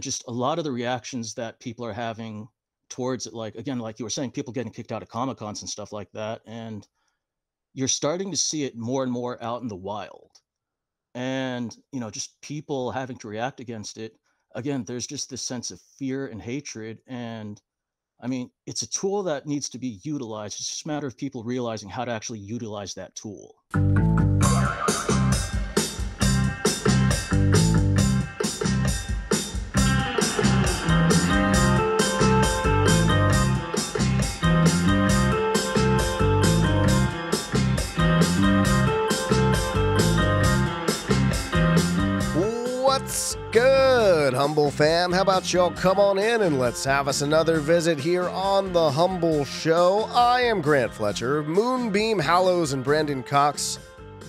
just a lot of the reactions that people are having towards it, like again, like you were saying, people getting kicked out of Comic Cons and stuff like that. And you're starting to see it more and more out in the wild. And, just people having to react against it. Again, there's just this sense of fear and hatred. And I mean, it's a tool that needs to be utilized. It's just a matter of people realizing how to actually utilize that tool. What's good, Humbl fam? How about y'all come on in and let's have us another visit here on the Humbl Show. I am Grant Fletcher. Moonbeam Hallows and Brandon Cox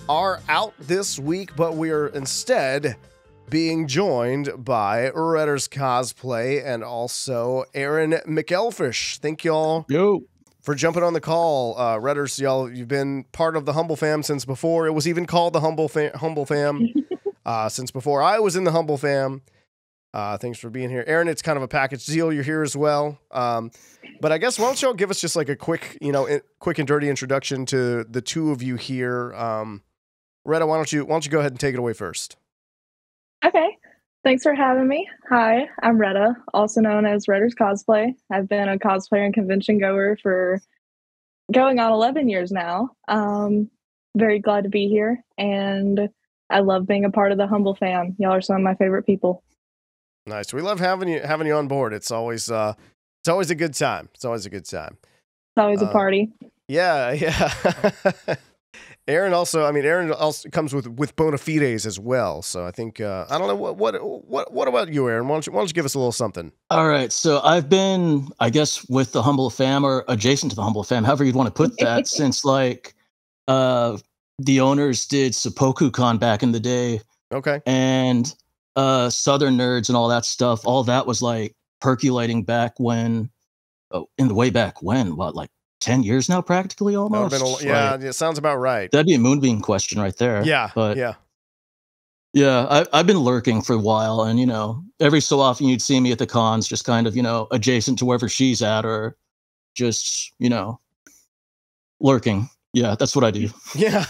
are out this week, but we are instead being joined by Retters Cosplay and also Aaron McElfish. Thank y'all for jumping on the call. Retters, y'all, you've been part of the Humbl fam since before it was even called the Humbl fam. Since before I was in the Humbl fam. Thanks for being here. Aaron, it's kind of a package deal. You're here as well. But I guess why don't y'all give us just like a quick and dirty introduction to the two of you here. Retta, why don't you go ahead and take it away first? Okay. Thanks for having me. Hi, I'm Retta, also known as Retters Cosplay. I've been a cosplayer and convention goer for going on 11 years now. Very glad to be here, and I love being a part of the Humbl fam. Y'all are some of my favorite people. Nice. We love having you on board. It's always a good time. It's always a party. Yeah. Aaron also comes with bona fides as well. So I think I don't know what about you, Aaron? Why don't you give us a little something? All right. So I've been, I guess, with the Humbl fam or adjacent to the Humbl fam, however you'd want to put that, since like the owners did SeppukuCon back in the day. Okay. And Southern Nerds and all that stuff, all that was like percolating back when, what, like 10 years now, practically almost? It sounds about right. That'd be a Moonbeam question right there. Yeah. But yeah, I've been lurking for a while, and, every so often you'd see me at the cons, just kind of, adjacent to wherever she's at, or just, lurking. Yeah, that's what I do. Yeah,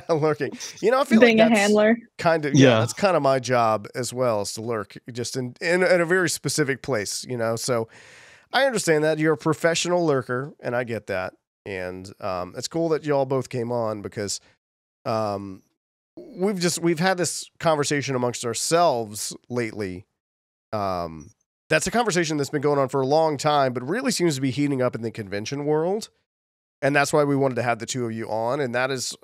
lurking. I feel being like a handler. Kind of. Yeah, that's kind of my job as well, is to lurk just in a very specific place. So I understand that you're a professional lurker, and I get that. And it's cool that y'all both came on because we've had this conversation amongst ourselves lately. That's a conversation that's been going on for a long time, but really seems to be heating up in the convention world. And that's why we wanted to have the two of you on. And that is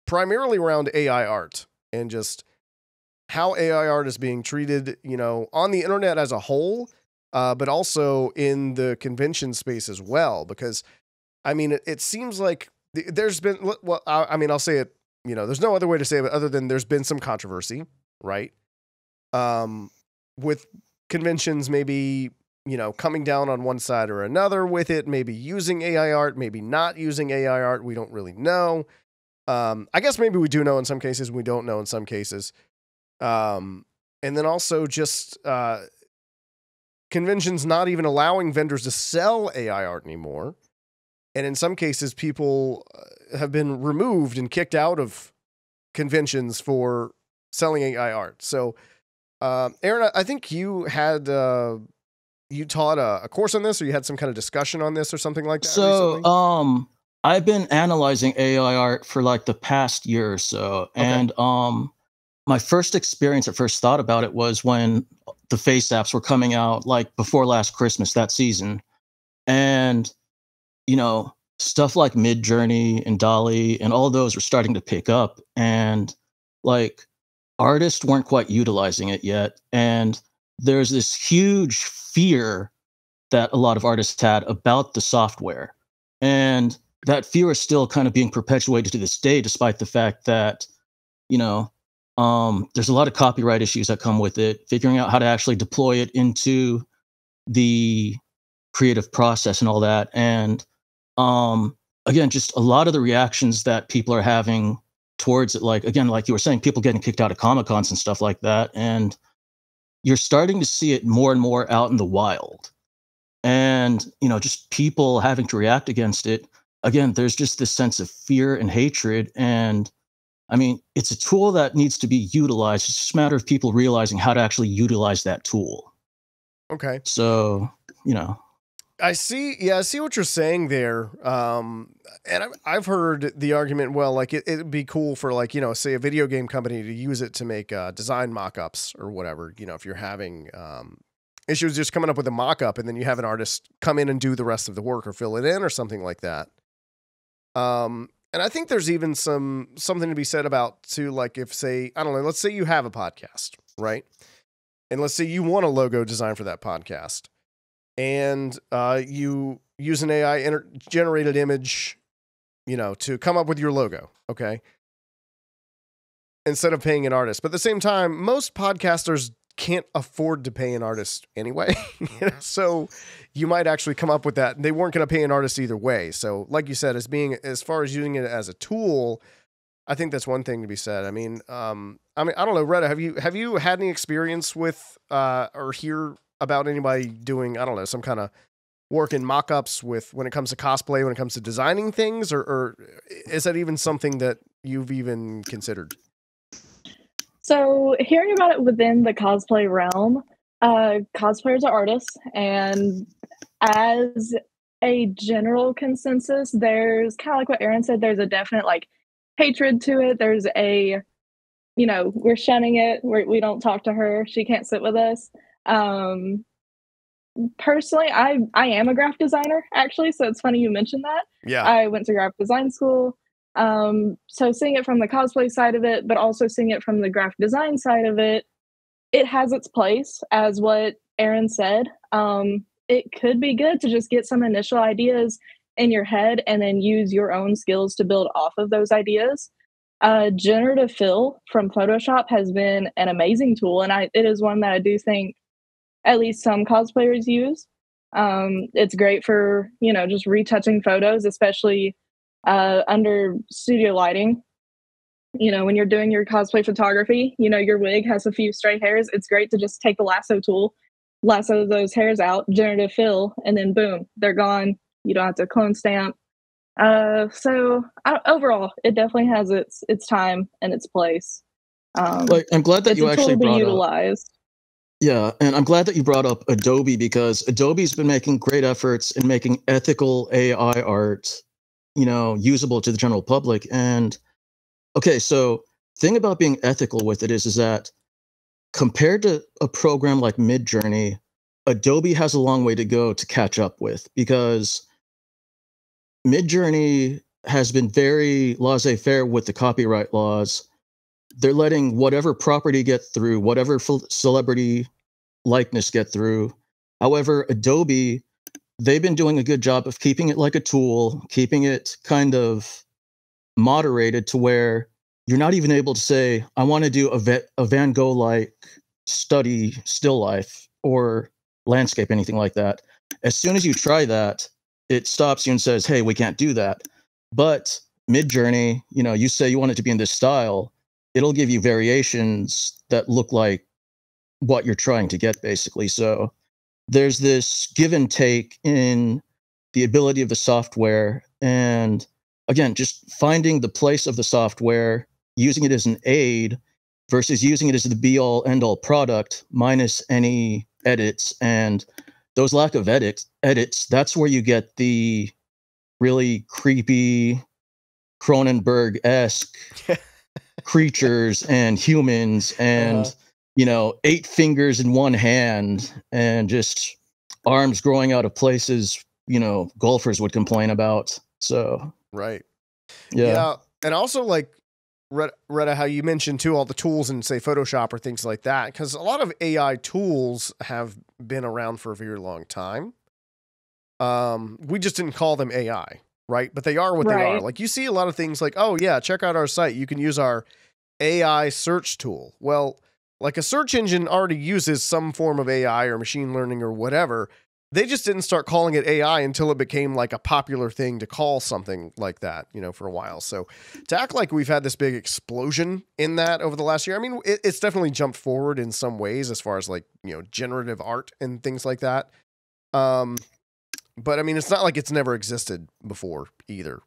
primarily around AI art and just how AI art is being treated, on the internet as a whole, but also in the convention space as well. Because, it seems like there's been, I'll say it, there's no other way to say it other than there's been some controversy, right? With conventions maybe, coming down on one side or another with it, maybe using AI art, maybe not using AI art. We don't really know. I guess maybe we do know in some cases, we don't know in some cases. And then also just conventions not even allowing vendors to sell AI art anymore. And in some cases, people have been removed and kicked out of conventions for selling AI art. So, Aaron, I think you had... you taught a course on this, or you had some kind of discussion on this or something like that recently? I've been analyzing AI art for like the past year or so. Okay. And my first experience, I first thought about it, was when the face apps were coming out, like before last Christmas, that season. And, stuff like Midjourney and DALL-E and all those were starting to pick up. And like artists weren't quite utilizing it yet. And there's this huge fear that a lot of artists had about the software. And that fear is still kind of being perpetuated to this day, despite the fact that, there's a lot of copyright issues that come with it, figuring out how to actually deploy it into the creative process and all that. And again, just a lot of the reactions that people are having towards it, like, again, like you were saying, people getting kicked out of Comic Cons and stuff like that. And you're starting to see it more and more out in the wild. And, just people having to react against it. Again, there's just this sense of fear and hatred. And I mean, it's a tool that needs to be utilized. It's just a matter of people realizing how to actually utilize that tool. Okay. So, I see what you're saying there. And I've heard the argument, well, like it'd be cool for like, say a video game company to use it to make design mock-ups or whatever, if you're having issues just coming up with a mock-up and then you have an artist come in and do the rest of the work or fill it in or something like that. And I think there's even something to be said about too, like if say, I don't know, let's say you have a podcast, right? And let's say you want a logo design for that podcast. And you use an AI generated image, to come up with your logo, okay? Instead of paying an artist. But at the same time, most podcasters can't afford to pay an artist anyway. So you might actually come up with that. They weren't going to pay an artist either way. So like you said, as far as using it as a tool, I think that's one thing to be said. I mean, I don't know, Retta, have you had any experience with or hear about anybody doing, I don't know, some kind of work in mock-ups when it comes to cosplay, when it comes to designing things, or is that even something that you've even considered? So hearing about it within the cosplay realm, cosplayers are artists, and as a general consensus, there's kind of like what Aaron said, there's a definite like hatred to it. There's a, we're shunning it. We don't talk to her. She can't sit with us. Personally, I am a graphic designer actually, so it's funny you mentioned that. Yeah, I went to graphic design school. So seeing it from the cosplay side of it, but also seeing it from the graphic design side of it, it has its place, as what Aaron said. It could be good to just get some initial ideas in your head and then use your own skills to build off of those ideas. Generative fill from Photoshop has been an amazing tool, and it is one that I do think at least some cosplayers use. It's great for, just retouching photos, especially under studio lighting. When you're doing your cosplay photography, your wig has a few stray hairs. It's great to just take the lasso tool, lasso those hairs out, generative fill, and then boom, they're gone. You don't have to clone stamp. So overall, it definitely has its time and its place. I'm glad that you actually brought utilized. Yeah, and I'm glad that you brought up Adobe, because Adobe's been making great efforts in making ethical AI art, usable to the general public. And okay, so thing about being ethical with it is that compared to a program like Midjourney, Adobe has a long way to go to catch up with, because Midjourney has been very laissez-faire with the copyright laws. They're letting whatever property get through, whatever celebrity likeness get through. However, Adobe, they've been doing a good job of keeping it like a tool, keeping it kind of moderated to where you're not even able to say, I want to do a Van Gogh-like study still life or landscape, anything like that. As soon as you try that, it stops you and says, hey, we can't do that. But Midjourney, you say you want it to be in this style, it'll give you variations that look like what you're trying to get, basically. So there's this give and take in the ability of the software. And again, just finding the place of the software, using it as an aid versus using it as the be-all, end-all product minus any edits. And those lack of edits, that's where you get the really creepy Cronenberg-esque creatures and humans and, 8 fingers in one hand and just arms growing out of places, golfers would complain about. So, right. Yeah. And also like, Retta, how you mentioned too, all the tools in say Photoshop or things like that, because a lot of AI tools have been around for a very long time. We just didn't call them AI, right? But they are what they are. Like you see a lot of things like, oh yeah, check out our site. You can use our AI search tool. Well, like a search engine already uses some form of AI or machine learning or whatever they just didn't start calling it AI until it became like a popular thing to call something like that, for a while. So to act like we've had this big explosion in that over the last year, I mean, it's definitely jumped forward in some ways as far as like, generative art and things like that. But I mean, it's not like it's never existed before either,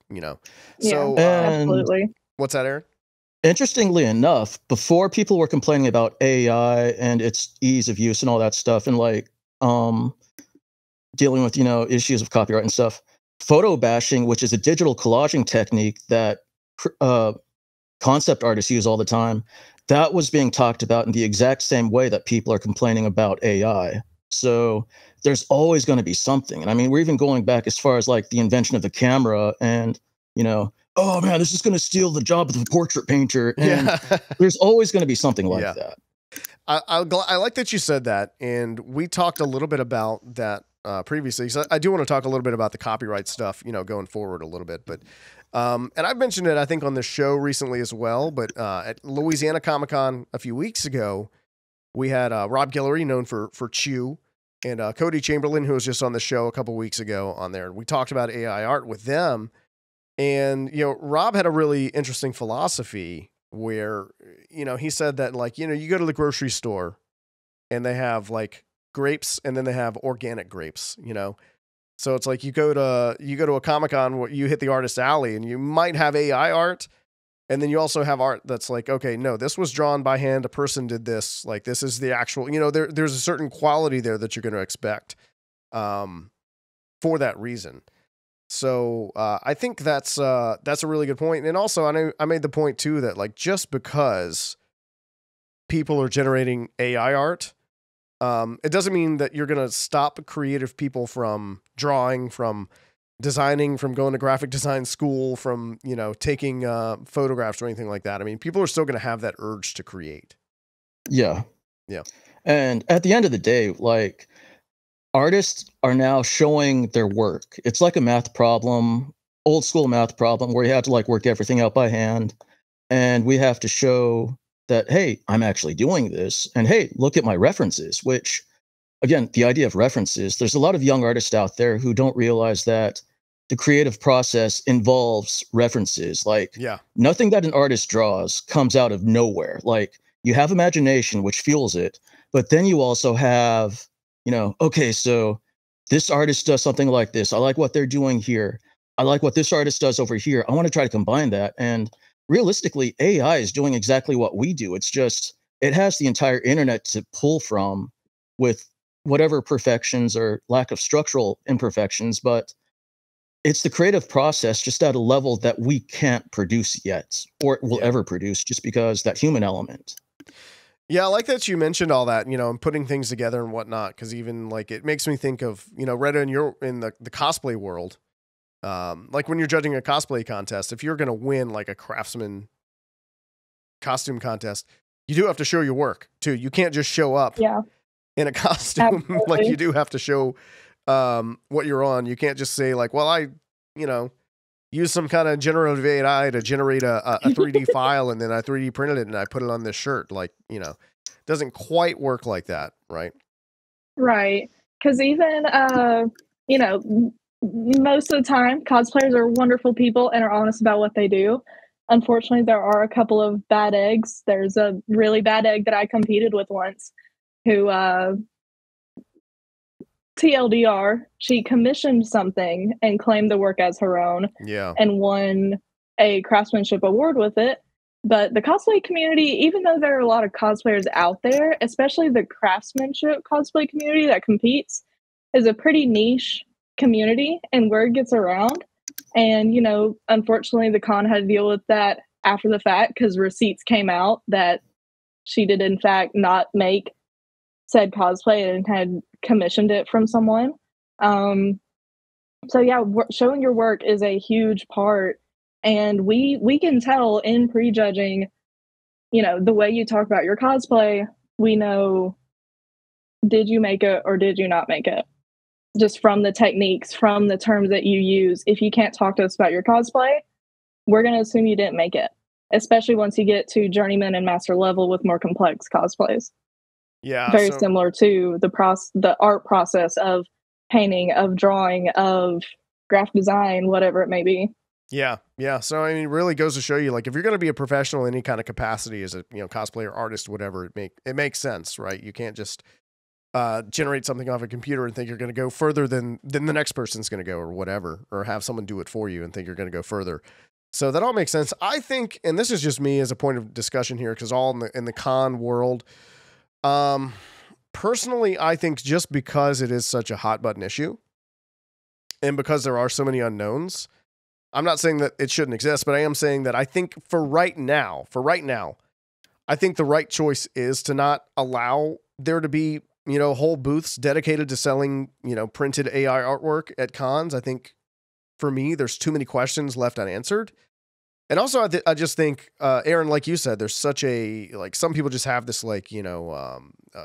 So absolutely. What's that, Aaron? Interestingly enough, before people were complaining about AI and its ease of use and all that stuff, and like dealing with issues of copyright and stuff, photo bashing, which is a digital collaging technique that concept artists use all the time, that was being talked about in the exact same way that people are complaining about AI. So there's always going to be something. And I mean, we're even going back as far as like the invention of the camera and, oh man, this is going to steal the job of the portrait painter. And there's always going to be something like that. I like that you said that. And we talked a little bit about that previously. So I do want to talk a little bit about the copyright stuff, going forward a little bit. But and I've mentioned it, I think, on this show recently as well. But at Louisiana Comic-Con a few weeks ago, we had Rob Guillory, known for Chew, and Cody Chamberlain, who was just on the show a couple weeks ago on there. We talked about AI art with them. And, Rob had a really interesting philosophy where, he said that, like, you go to the grocery store and they have like grapes and then they have organic grapes, So it's like you go to a Comic-Con, you hit the artist alley and you might have AI art. And then you also have art that's like, okay, no, this was drawn by hand. A person did this. Like, this is the actual, there's a certain quality there that you're going to expect for that reason. So I think that's a really good point. And also, I made the point too that like just because people are generating AI art, it doesn't mean that you're going to stop creative people from drawing, from designing, from going to graphic design school, from taking photographs or anything like that. I mean, people are still going to have that urge to create. Yeah. And at the end of the day, like, artists are now showing their work. It's like a math problem, old school math problem, where you have to like work everything out by hand. And we have to show that, hey, I'm actually doing this. And hey, look at my references, which, again, the idea of references, there's a lot of young artists out there who don't realize that the creative process involves references. Like, nothing that an artist draws comes out of nowhere. Like, you have imagination, which fuels it, but then you also have, okay, so this artist does something like this. I like what they're doing here. I like what this artist does over here. I want to try to combine that. And realistically, AI is doing exactly what we do. It's just, it has the entire internet to pull from with whatever perfections or lack of structural imperfections, but it's the creative process just at a level that we can't produce yet, or will ever produce, just because that human element. Yeah, I like that you mentioned all that, and putting things together and whatnot, because even like it makes me think of, Retta, in the cosplay world. Like when you're judging a cosplay contest, if you're going to win like a craftsman costume contest, you do have to show your work too. You can't just show up in a costume. Like you do have to show what you're on. You can't just say like, well, I use some kind of generative AI to generate a 3D file, and then I 3D printed it and I put it on this shirt. Like, doesn't quite work like that, right? Right. Because even, most of the time, cosplayers are wonderful people and are honest about what they do. Unfortunately, there are a couple of bad eggs. There's a really bad egg that I competed with once who, TLDR, she commissioned something and claimed the work as her own and won a craftsmanship award with it. But the cosplay community, even though there are a lot of cosplayers out there, especially the craftsmanship cosplay community that competes, is a pretty niche community, and word gets around. And, unfortunately, the con had to deal with that after the fact because receipts came out that she did, in fact, not make said cosplay and had commissioned it from someone. So yeah, showing your work is a huge part, and we can tell in prejudging, the way you talk about your cosplay, we know, did you make it or did you not make it? Just from the techniques, from the terms that you use. If you can't talk to us about your cosplay, we're going to assume you didn't make it, especially once you get to journeyman and master level with more complex cosplays. Yeah, Very similar to the art process of painting, of drawing, of graphic design, whatever it may be. Yeah. So I mean, it really goes to show you, like, if you're going to be a professional in any kind of capacity as a cosplayer, artist, whatever, it makes sense, right? You can't just generate something off a computer and think you're going to go further than the next person's going to go, or whatever, or have someone do it for you and think you're going to go further. So that all makes sense. I think, and this is just me as a point of discussion here, because all in the con world, personally, I think just because it is such a hot button issue, and because there are so many unknowns, I'm not saying that it shouldn't exist, but I am saying that I think for right now, I think the right choice is to not allow there to be, whole booths dedicated to selling, printed AI artwork at cons. I think for me, there's too many questions left unanswered. And also, I just think, Aaron, like you said, there's such a, like, some people just have this, like,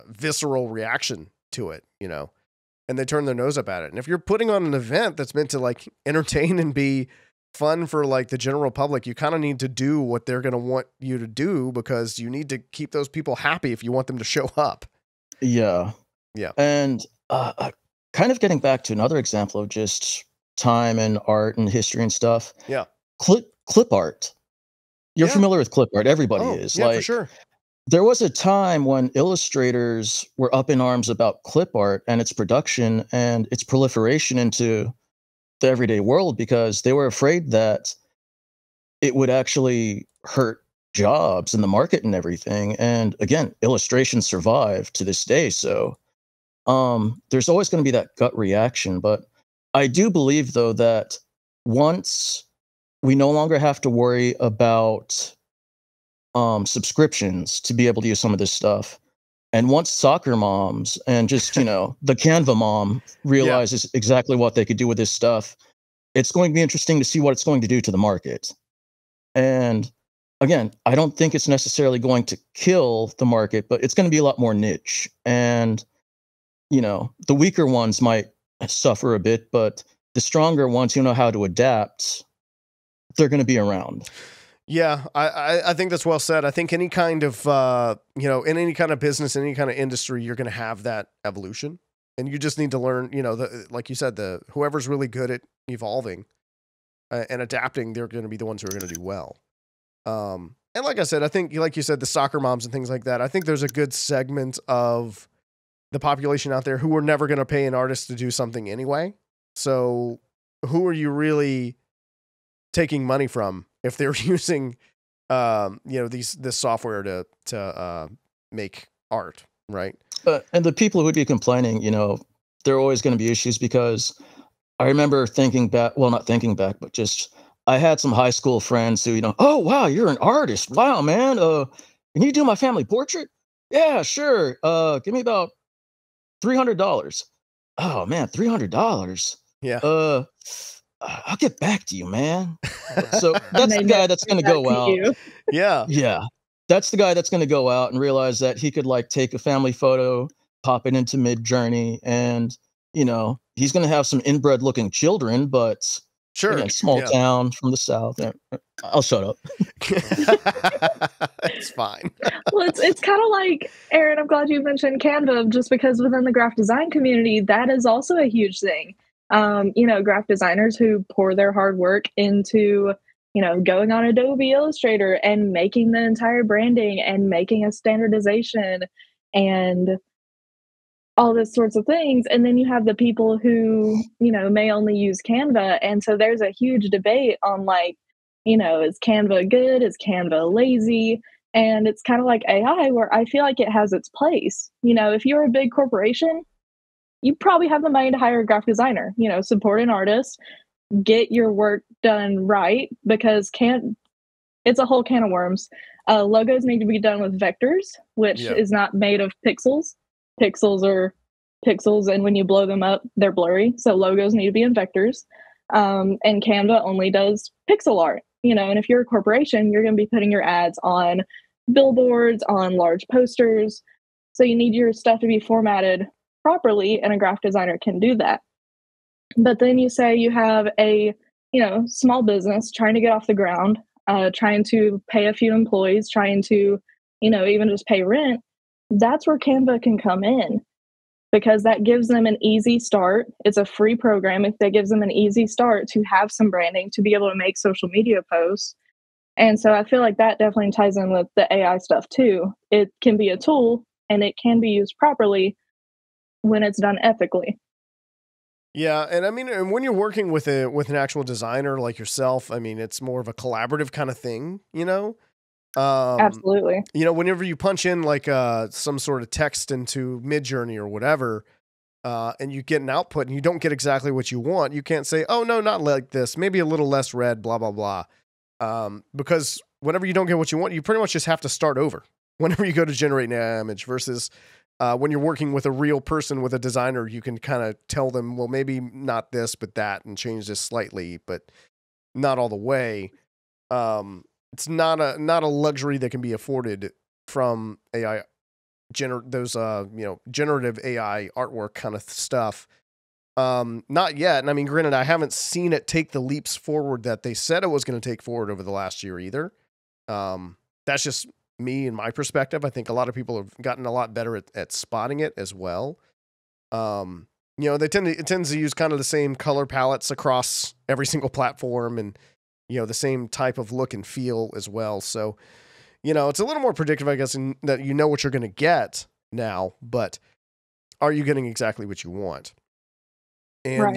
visceral reaction to it, and they turn their nose up at it. And if you're putting on an event that's meant to, like, entertain and be fun for, like, the general public, you kind of need to do what they're going to want you to do, because you need to keep those people happy if you want them to show up. Yeah. And kind of getting back to another example of just time and art and history and stuff. Yeah. Clip art. You're familiar with clip art. Everybody is. Yeah, for sure. There was a time when illustrators were up in arms about clip art and its production and its proliferation into the everyday world, because they were afraid that it would actually hurt jobs in the market and everything. And again, illustration survived to this day. So there's always going to be that gut reaction. But I do believe, though, that once we no longer have to worry about subscriptions to be able to use some of this stuff, and once soccer moms and just, the Canva mom realizes exactly what they could do with this stuff, it's going to be interesting to see what it's going to do to the market. And again, I don't think it's necessarily going to kill the market, but it's going to be a lot more niche. And, the weaker ones might suffer a bit, but the stronger ones who know how to adapt, they're going to be around. Yeah, I think that's well said. I think any kind of, in any kind of business, in any kind of industry, you're going to have that evolution. And you just need to learn, like you said, whoever's really good at evolving and adapting, they're going to be the ones who are going to do well. And like I said, I think, like you said, the soccer moms and things like that, I think there's a good segment of the population out there who are never going to pay an artist to do something anyway. So who are you really taking money from if they're using, this software to make art, right? And the people who would be complaining, there are always going to be issues, because I remember thinking back, well, not thinking back, but just, I had some high school friends who, oh, wow, you're an artist. Wow, man. Can you do my family portrait? Yeah, sure. Give me about $300. Oh man, $300. Yeah. I'll get back to you, man. So that's the guy that's going to go out. Yeah. That's the guy that's going to go out and realize that he could, like, take a family photo, pop it into Midjourney, and, he's going to have some inbred looking children, but sure, again, small town from the South. I'll shut up. It's fine. Well, it's kind of like, Aaron, I'm glad you mentioned Canva, just because within the graphic design community, that is also a huge thing. Graphic designers who pour their hard work into, going on Adobe Illustrator and making the entire branding and making a standardization and all this sorts of things. And then you have the people who, may only use Canva. And so there's a huge debate on, like, is Canva good? Is Canva lazy? And it's kind of like AI, where I feel like it has its place. If you're a big corporation, you probably have the money to hire a graphic designer, support an artist, get your work done right, because it's a whole can of worms. Logos need to be done with vectors, which is not made of pixels. Pixels are pixels, and when you blow them up, they're blurry. So logos need to be in vectors. And Canva only does pixel art, and if you're a corporation, you're going to be putting your ads on billboards, on large posters. So you need your stuff to be formatted properly, and a graphic designer can do that. But then you say you have a, small business trying to get off the ground, trying to pay a few employees, trying to, even just pay rent. That's where Canva can come in, because that gives them an easy start. It's a free program. If that gives them an easy start to have some branding, to be able to make social media posts. And so I feel like that definitely ties in with the AI stuff too. It can be a tool and it can be used properly when it's done ethically. Yeah, and I mean, and when you're working with an actual designer like yourself, I mean, it's more of a collaborative kind of thing, you know? Absolutely. You know, whenever you punch in like some sort of text into Midjourney or whatever, and you get an output and you don't get exactly what you want, you can't say, "Oh no, not like this. Maybe a little less red." Blah blah blah. Because whenever you don't get what you want, you pretty much just have to start over. Whenever you go to generate an image, versus when you're working with a real person, with a designer, you can kind of tell them, well, maybe not this, but that, and change this slightly, but not all the way. It's not a luxury that can be afforded from AI, generative AI artwork kind of stuff. Not yet. And I mean, granted, I haven't seen it take the leaps forward that they said it was going to take forward over the last year either. That's just me and my perspective. I think a lot of people have gotten a lot better at spotting it as well. You know, it tends to use kind of the same color palettes across every single platform, and, you know, the same type of look and feel as well. So, you know, it's a little more predictive, I guess, in that you know what you're going to get now, but are you getting exactly what you want? And, Right.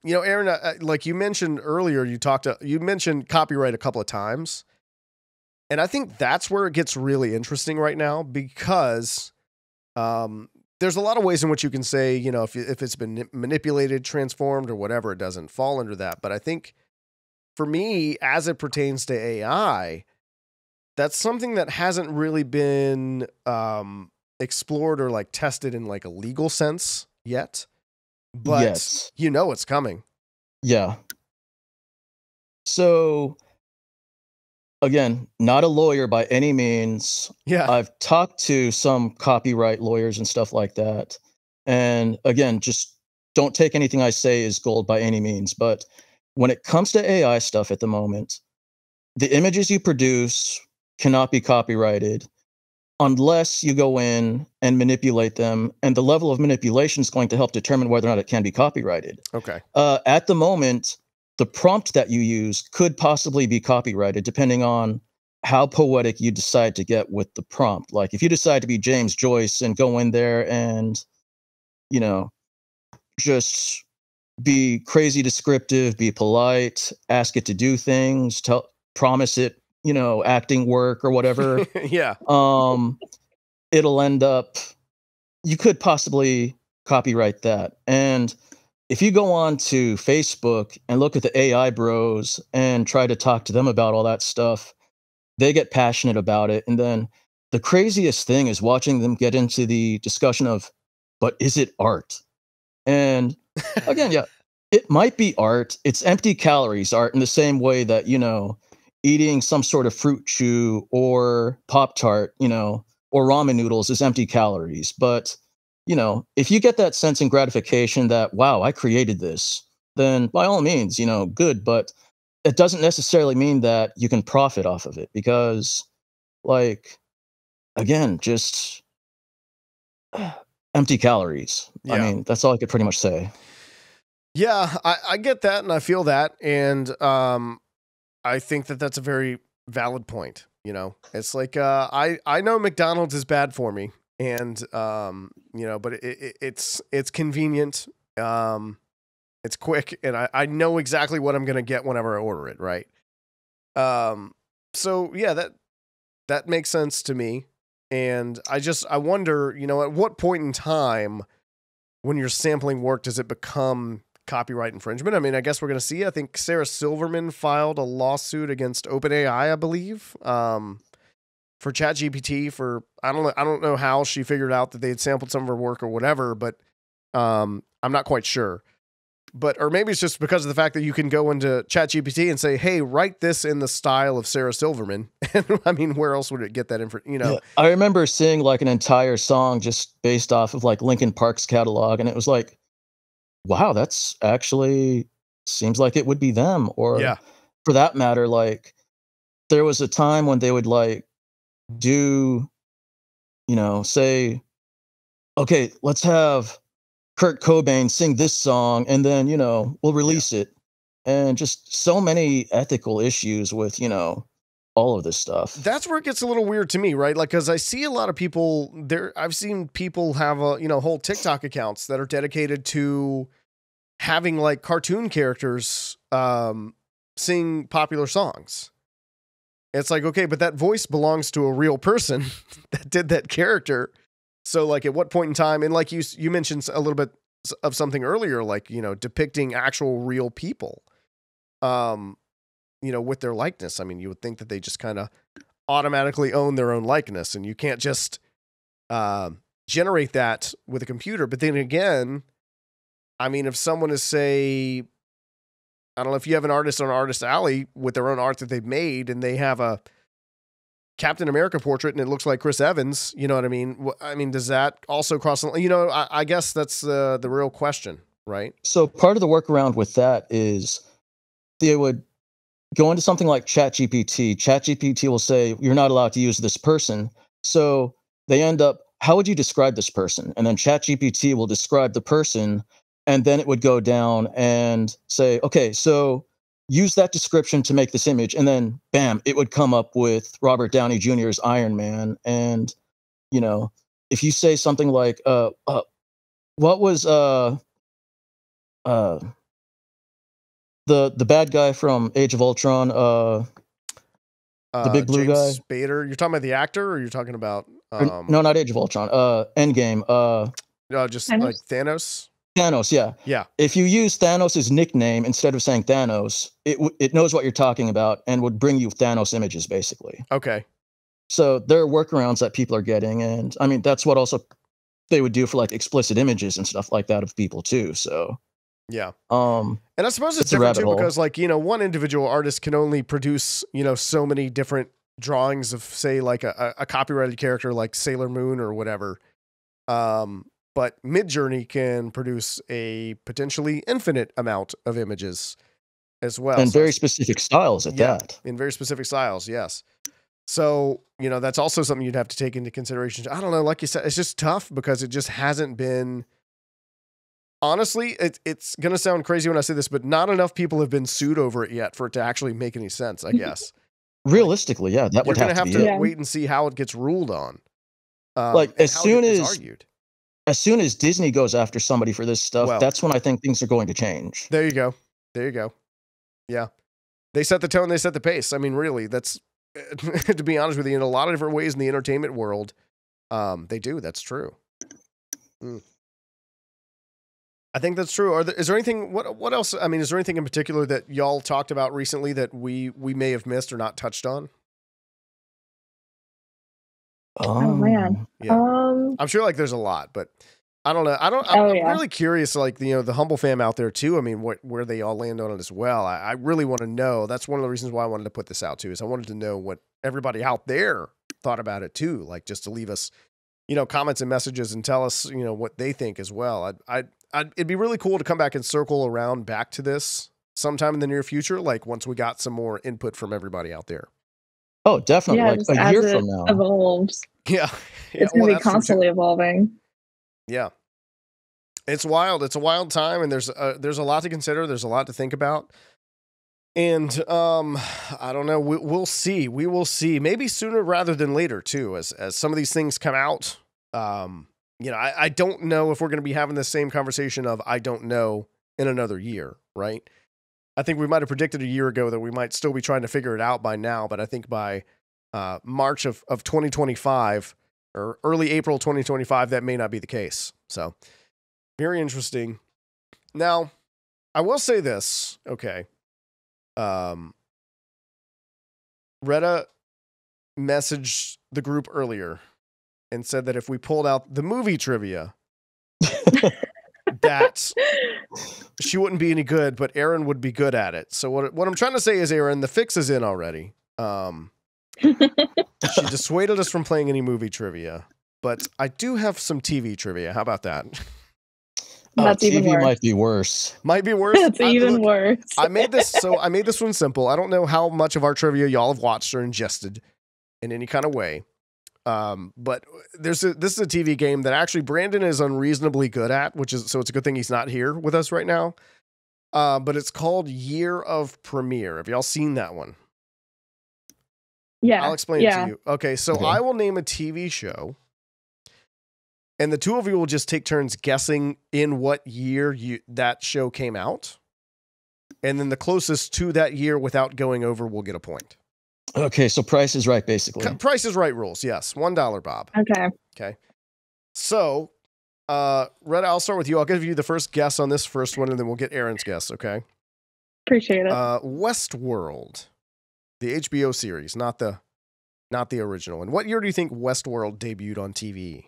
you know, Aaron, like you mentioned earlier, you mentioned copyright a couple of times. And I think that's where it gets really interesting right now, because there's a lot of ways in which you can say, you know, if it's been manipulated, transformed, or whatever, it doesn't fall under that. But I think for me, as it pertains to AI, that's something that hasn't really been explored or like tested in like a legal sense yet. But Yes. you know it's coming. Yeah. So again, not a lawyer by any means. Yeah. I've talked to some copyright lawyers and stuff like that. And again, just don't take anything I say as gold by any means. But when it comes to AI stuff at the moment, the images you produce cannot be copyrighted unless you go in and manipulate them. And the level of manipulation is going to help determine whether or not it can be copyrighted. Okay. At the moment, the prompt that you use could possibly be copyrighted depending on how poetic you decide to get with the prompt. Like if you decide to be James Joyce and go in there and, you know, just be crazy descriptive, be polite, ask it to do things, promise it, you know, acting work or whatever. Yeah. It'll end up, you could possibly copyright that. And if you go on to Facebook and look at the AI bros and try to talk to them about all that stuff, they get passionate about it. And then the craziest thing is watching them get into the discussion of, but is it art? And again, yeah, it might be art. It's empty calories art, in the same way that, you know, eating some sort of fruit chew or Pop-Tart, you know, or ramen noodles is empty calories. But, you know, if you get that sense and gratification that, wow, I created this, then by all means, you know, good. But it doesn't necessarily mean that you can profit off of it, because, like, again, just empty calories. Yeah. I mean, that's all I could pretty much say. Yeah, I get that, and I feel that, and I think that that's a very valid point. You know, it's like I know McDonald's is bad for me, and you know, but it's convenient, it's quick, and I know exactly what I'm gonna get whenever I order it, right? So yeah, that makes sense to me, and I wonder, you know, at what point in time when you're sampling work does it become copyright infringement? I mean, I guess we're going to see. I think Sarah Silverman filed a lawsuit against OpenAI, I believe, for ChatGPT for, I don't know how she figured out that they had sampled some of her work or whatever, but I'm not quite sure. But, or maybe it's just because of the fact that you can go into ChatGPT and say, hey, write this in the style of Sarah Silverman. And I mean, where else would it get that info? You know, Yeah, I remember seeing like an entire song just based off of like Linkin Park's catalog, and it was like, wow, that's actually seems like it would be them. Or yeah, for that matter, like there was a time when they would like do, you know, say, okay, let's have Kurt Cobain sing this song, and then, we'll release it. And just so many ethical issues with, all of this stuff. That's where it gets a little weird to me, right? Like, because I see a lot of people there. I've seen people have whole TikTok accounts that are dedicated to having like cartoon characters sing popular songs. It's like, okay, but that voice belongs to a real person that did that character. So like, at what point in time, and like you mentioned a little bit of something earlier, like, depicting actual real people, with their likeness. I mean, you would think that they just kind of automatically own their own likeness, and you can't just generate that with a computer. But then again, I mean, if someone is, say, I don't know, if you have an artist on Artist Alley with their own art that they've made, and they have a Captain America portrait and it looks like Chris Evans, you know what I mean? I mean, does that also cross? I guess that's the real question, right? So part of the workaround with that is they would go into something like ChatGPT. ChatGPT will say, you're not allowed to use this person. So they end up, how would you describe this person? And then ChatGPT will describe the person, and then it would go down and say, okay, so use that description to make this image. And then bam, it would come up with Robert Downey Jr.'s Iron Man. And, if you say something like, what was the bad guy from Age of Ultron, the big blue James guy? Spader. You're talking about the actor, or you're talking about no, not Age of Ultron. Endgame. Just Thanos? like Thanos. Thanos, yeah. Yeah. If you use Thanos' nickname instead of saying Thanos, it knows what you're talking about and would bring you Thanos images, basically. Okay. So there are workarounds that people are getting, and I mean that's what also they would do for like explicit images and stuff like that of people too. So yeah. And I suppose it's different too, because like, one individual artist can only produce, so many different drawings of, say, like a copyrighted character like Sailor Moon or whatever. But Midjourney can produce a potentially infinite amount of images as well. And very specific styles at that. In very specific styles, yes. So, that's also something you'd have to take into consideration. I don't know, like you said, it's just tough because it just hasn't been, honestly, it's going to sound crazy when I say this, but not enough people have been sued over it yet for it to actually make any sense, I guess. Realistically, yeah, that would have to wait and see how it gets ruled on. As soon as Disney goes after somebody for this stuff, that's when I think things are going to change. There you go. Yeah. They set the tone, they set the pace. I mean, really, that's, to be honest with you, in a lot of different ways in the entertainment world, they do. That's true. I think that's true. Is there anything, what else? I mean, is there anything in particular that y'all talked about recently that we may have missed or not touched on? Oh man. Yeah. I'm sure like there's a lot, but I don't know. I'm really curious, like, the Humble fam out there too. I mean, where they all land on it as well. I really want to know. That's one of the reasons why I wanted to put this out too, is I wanted to know what everybody out there thought about it too. Like, just to leave us, comments and messages and tell us, what they think as well. It'd be really cool to come back and circle around back to this sometime in the near future. Like once we got some more input from everybody out there. Oh, definitely. Yeah, like a year from now. Evolves. Yeah. It's going to be constantly evolving. Yeah. It's wild. It's a wild time, and there's a lot to consider. There's a lot to think about. And I don't know. We'll see. We will see. Maybe sooner rather than later too, as some of these things come out. I don't know if we're going to be having the same conversation of I don't know in another year, right? I think we might have predicted a year ago that we might still be trying to figure it out by now, but I think by March of 2025 or early April 2025, that may not be the case. So very interesting. Now, I will say this. Okay. Retta messaged the group earlier and said that if we pulled out the movie trivia, that she wouldn't be any good, but Aaron would be good at it. So what I'm trying to say is, Aaron, the fix is in already. She dissuaded us from playing any movie trivia, but I do have some TV trivia. How about that? That's even TV worse. might be worse. Might be worse. That's even worse. I made this one simple. I don't know how much of our trivia y'all have watched or ingested in any kind of way. But this is a TV game that actually Brandon is unreasonably good at, so it's a good thing he's not here with us right now. But it's called Year of Premiere. Have y'all seen that one? Yeah. I'll explain it to you. Okay, so I will name a TV show, and the two of you will just take turns guessing in what year that show came out. And then the closest to that year without going over will get a point. Okay, so Price is Right, basically. Price is Right rules, yes. $1, Bob. Okay. So, Retta, I'll start with you. I'll give you the first guess on this first one, and then we'll get Aaron's guess, okay? Appreciate it. Westworld, the HBO series, not the original. And what year do you think Westworld debuted on TV?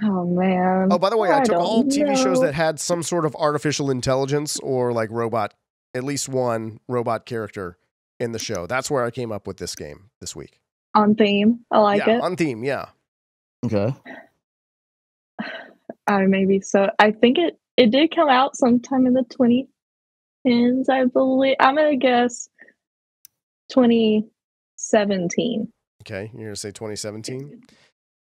Oh, man. Oh, by the way, I took all TV shows that had some sort of artificial intelligence or like robot, at least one robot character in the show. That's where I came up with this game this week. On theme. I like it. On theme, yeah. Okay. I think it did come out sometime in the 2010s, I believe. I'm going to guess 2017. Okay, you're going to say 2017?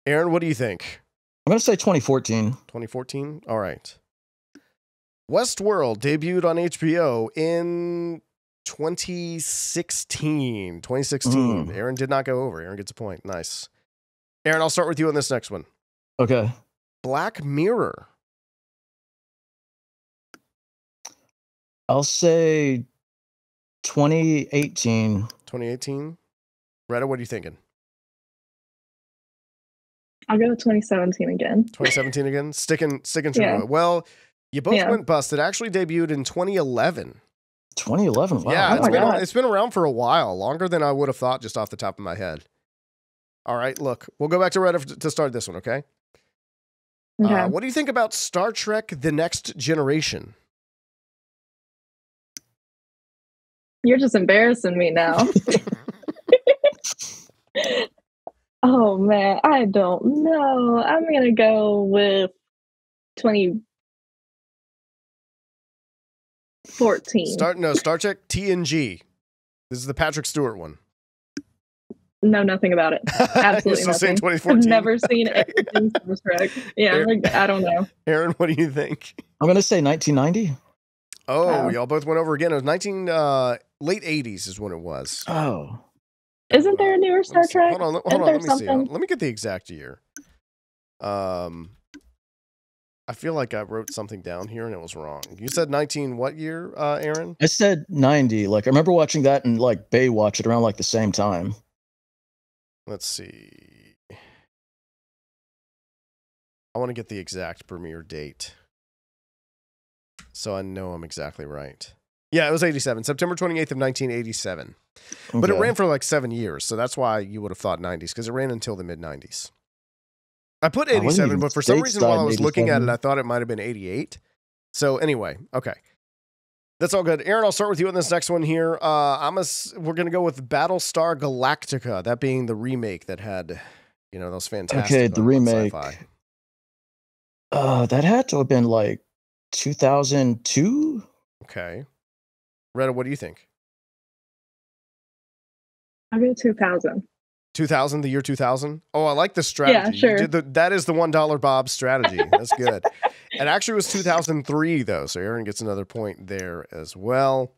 Aaron, what do you think? I'm going to say 2014. 2014? All right. Westworld debuted on HBO in 2016. Aaron did not go over. Aaron gets a point. Nice. Aaron, I'll start with you on this next one. Okay. Black Mirror. I'll say 2018. 2018? Retta, what are you thinking? I'll go with 2017 again. 2017 again? Sticking to it. Well, you both went bust. It actually debuted in 2011. 2011? Wow. Yeah, it's been around for a while, longer than I would have thought just off the top of my head. All right, look, we'll go back to Retta to start this one, okay? Okay. What do you think about Star Trek: The Next Generation? You're just embarrassing me now. Oh, man. I don't know. I'm going to go with 2014. Star Trek TNG. This is the Patrick Stewart one. Know nothing about it. Absolutely nothing. 2014. I've never seen anything Star Trek. Yeah, I don't know. Aaron, what do you think? I'm going to say 1990. Oh, y'all both went over again. It was late 80s is when it was. Oh. Isn't there a newer Star Trek? Hold on. Let me see. Let me get the exact year. I feel like I wrote something down here and it was wrong. You said 19 what year, Aaron? I said 90. Like, I remember watching that and like Baywatch at around like the same time. Let's see. I want to get the exact premiere date, so I know I'm exactly right. Yeah, it was 87. September 28th of 1987. Okay. But it ran for like 7 years, so that's why you would have thought 90s, because it ran until the mid-90s. I put 87, but for some reason while I was looking at it, I thought it might have been 88. So anyway, okay. That's all good. Aaron, I'll start with you on this next one here. We're going to go with Battlestar Galactica, that being the remake that had, those fantastic. Okay, the remake. That had to have been like 2002. Okay. Retta, what do you think? I'll go 2000. 2000, the year 2000? Oh, I like the strategy. Yeah, sure. That is the $1 Bob strategy. That's good. It actually was 2003, though, so Aaron gets another point there as well.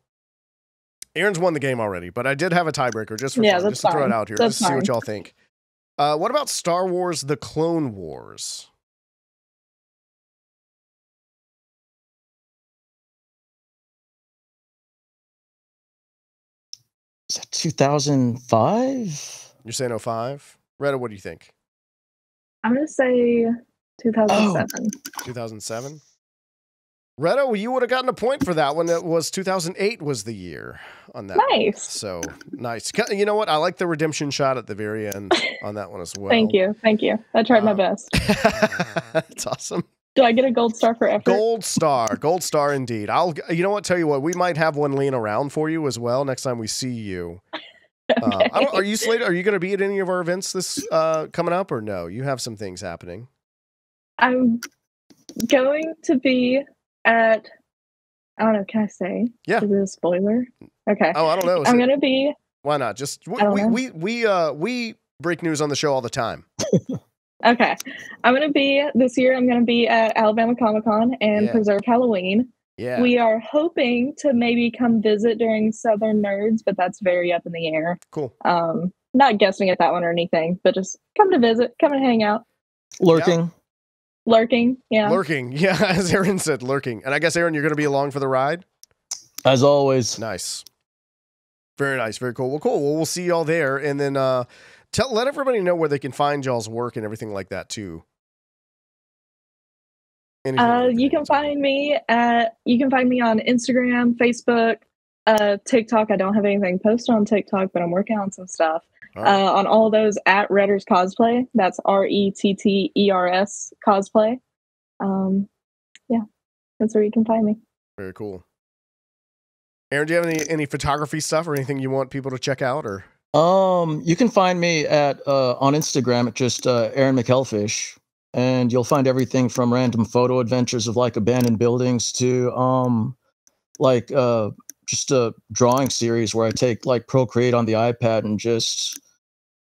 Aaron's won the game already, but I did have a tiebreaker just for fun, just to throw it out here. Let's see what y'all think. What about Star Wars: The Clone Wars? Is that 2005? You're saying 05? Retta, what do you think? I'm going to say 2007. 2007? Retta, well, you would have gotten a point for that one. It was 2008 was the year on that. Nice. So, nice. You know what? I like the redemption shot at the very end on that one as well. Thank you. I tried my best. That's awesome. Do I get a gold star for effort? Gold star indeed. You know what? Tell you what, we might have one laying around for you as well next time we see you. Okay. Are you slated? Are you going to be at any of our events this coming up, or no? You have some things happening. I'm going to be at. I don't know. Can I say? Yeah. Is it a spoiler? Okay. Oh, I don't know. I'm going to be. Why not? Just we break news on the show all the time. Okay. This year, I'm going to be at Alabama Comic-Con and Preserve Halloween. Yeah. We are hoping to maybe come visit during Southern Nerds, but that's very up in the air. Cool. Not guessing at that one or anything, but just come to visit, come and hang out. Lurking. Yeah. Lurking, yeah. Lurking, yeah, as Aaron said, lurking. And I guess, Aaron, you're going to be along for the ride? As always. Nice. Very nice, very cool. Well, cool. Well, we'll see y'all there. And then let everybody know where they can find y'all's work and everything like that, too. You can find me on Instagram, Facebook, TikTok. I don't have anything posted on TikTok, but I'm working on some stuff. On all those at Retters Cosplay. That's Retters Cosplay. Yeah, that's where you can find me. Very cool. Aaron, do you have any photography stuff or anything you want people to check out? Or you can find me at on Instagram at just Aaron McElfish, and you'll find everything from random photo adventures of like abandoned buildings to just a drawing series where I take like Procreate on the iPad and just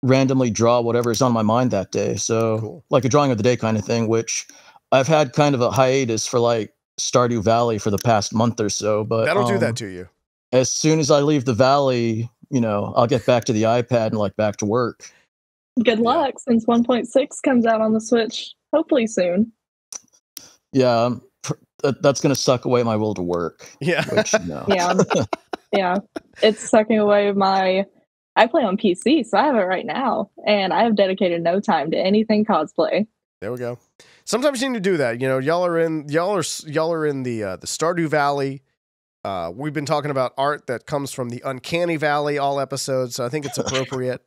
randomly draw whatever's on my mind that day. So cool. Like a drawing of the day kind of thing, which I've had kind of a hiatus for like Stardew Valley for the past month or so, but that'll do that to you. As soon as I leave the Valley, I'll get back to the iPad and like back to work. Good luck since 1.6 comes out on the Switch, hopefully soon. Yeah, that's going to suck away my will to work. Yeah. Which, Yeah. It's sucking away I play on PC, so I have it right now, and I have dedicated no time to anything cosplay. There we go. Sometimes you need to do that. Y'all are in the Stardew Valley. We've been talking about art that comes from the Uncanny Valley all episodes, so I think it's appropriate.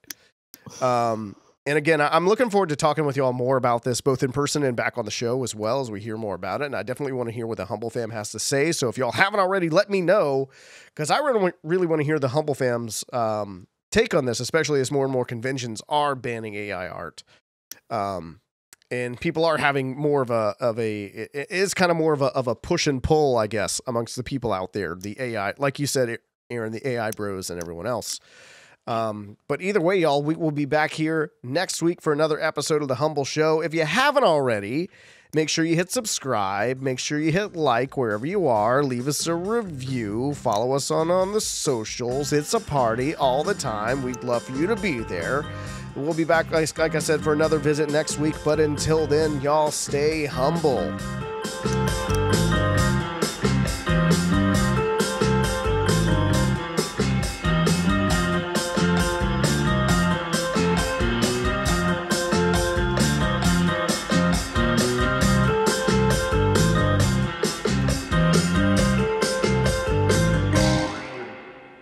And again, I'm looking forward to talking with y'all more about this, both in person and back on the show as well as we hear more about it. And I definitely want to hear what the Humble Fam has to say. So if y'all haven't already, let me know, because I really want to hear the Humble Fam's take on this, especially as more and more conventions are banning AI art. And people are having more of it is kind of more of a push and pull, I guess, amongst the people out there, the AI, like you said, Aaron, the AI bros and everyone else. But either way, y'all, we will be back here next week for another episode of the Humble Show. If you haven't already, make sure you hit subscribe, make sure you hit like wherever you are, leave us a review, follow us on the socials. It's a party all the time. We'd love for you to be there. We'll be back, like I said, for another visit next week. But until then, y'all stay humble.